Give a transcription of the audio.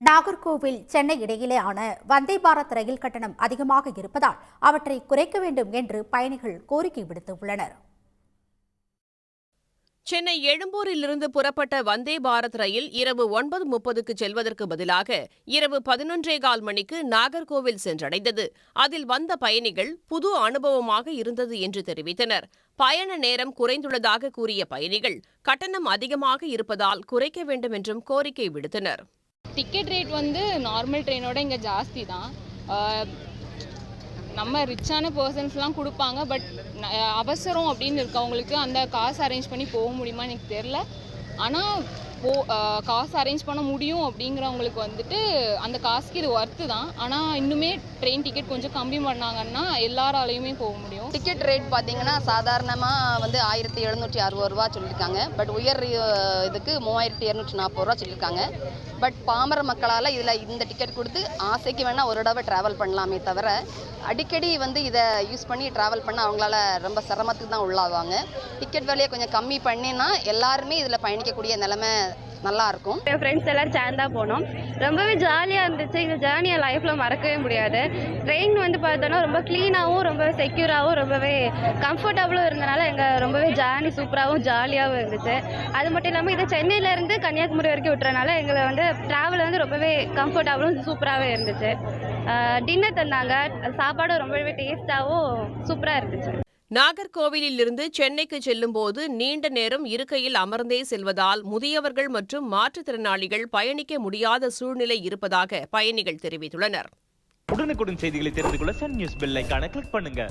நாகர்கோவில் சென்னை இடையிலான வந்தே பாரத் ரயில் கட்டணம் அதிகமாக இருப்பதால் அவற்றை குறைக்க வேண்டும் என்று பயணிகள் கோரிக்கை விடுத்துள்ளனர். சென்னை எழும்பூரிலிருந்து புறப்பட்ட வந்தே பாரத் ரயில் இரவு 9:30க்கு செல்வதற்கு பதிலாக இரவு 11:15 மணிக்கு நாகர்கோவில் சென்றடைந்தது. அதில் வந்த பயணிகள் புது அனுபவமாக இருந்தது என்று தெரிவித்தனர். பயண நேரம் குறைந்துள்ளதாக கூறிய பயணிகள் கட்டணம் அதிகமாக இருப்பதால் குறைக்க வேண்டும் என்றும் கோரிக்கை விடுத்தனர். டிக்கெட் ரேட் நார்மல் ட்ரெயினோட இங்கே ஜாஸ்தி தான். நம்ம ரிச்சான பர்சன்ஸ்லாம் கொடுப்பாங்க. பட் அவசரம் அப்படின்னு இருக்கவங்களுக்கு அந்த காசு அரேஞ்ச் பண்ணி போக முடியுமான்னு எனக்கு தெரில. ஆனால் காசு அரேஞ்ச் பண்ண முடியும் அப்படிங்கிறவங்களுக்கு அந்த காசுக்கு இது ஒர்த்து தான். ஆனால் இன்னுமே ட்ரெயின் டிக்கெட் கொஞ்சம் கம்மி பண்ணாங்கன்னா எல்லாராலையுமே போக முடியும். டிக்கெட் ரேட் பார்த்தீங்கன்னா சாதாரணமாக 1760 ரூபா சொல்லியிருக்காங்க. பட் உயர் இதுக்கு 3240 ரூபா சொல்லியிருக்காங்க. பட் பாமர மக்களால் இந்த டிக்கெட் கொடுத்து ஆசைக்கு வேணால் ஒரு தடவை ட்ராவல் பண்ணலாமே தவிர அடிக்கடி இதை யூஸ் பண்ணி ட்ராவல் பண்ண அவங்களால ரொம்ப சிரமத்துக்கு தான் உள்ளாவாங்க. டிக்கெட் விலையை கொஞ்சம் கம்மி பண்ணினா எல்லாருமே இதில் பயணிக்கக்கூடிய நிலைமை நல்லா இருக்கும். என் ஃப்ரெண்ட்ஸ் எல்லாரும் சேர்ந்தா போனோம். ரொம்பவே ஜாலியாக இருந்துச்சு. இந்த ஜேர்னியை லைஃப்பில் மறக்கவே முடியாது. ட்ரெயின் பார்த்தோன்னா ரொம்ப க்ளீனாகவும் ரொம்ப செக்யூராகவும் ரொம்பவே கம்ஃபர்டபுளும் இருந்தனால எங்கள் ரொம்பவே ஜேர்னி சூப்பராகவும் ஜாலியாகவும் இருந்துச்சு. அது மட்டும் இல்லாமல் இதை சென்னையிலேருந்து கன்னியாகுமரி வரைக்கும் விட்டுறனால எங்களை ட்ராவல் ரொம்பவே கம்ஃபர்டபுளும் சூப்பராகவே இருந்துச்சு. டின்னர் தந்தாங்க. சாப்பாடும் ரொம்பவே டேஸ்டாகவும் சூப்பராக இருந்துச்சு. நாகர்கோவிலிருந்து சென்னைக்கு செல்லும் போது நீண்ட நேரம் இருக்கையில் அமர்ந்தே செல்வதால் முதியவர்கள் மற்றும் மாற்றுத்திறனாளிகள் பயணிக்க முடியாத சூழ்நிலை இருப்பதாக பயணிகள் தெரிவித்துள்ளனர். உடனுக்குடன் செய்திகளை தெரிந்து கொள்ள சன் நியூஸ் பெல் ஐகானை கிளிக் பண்ணுங்க.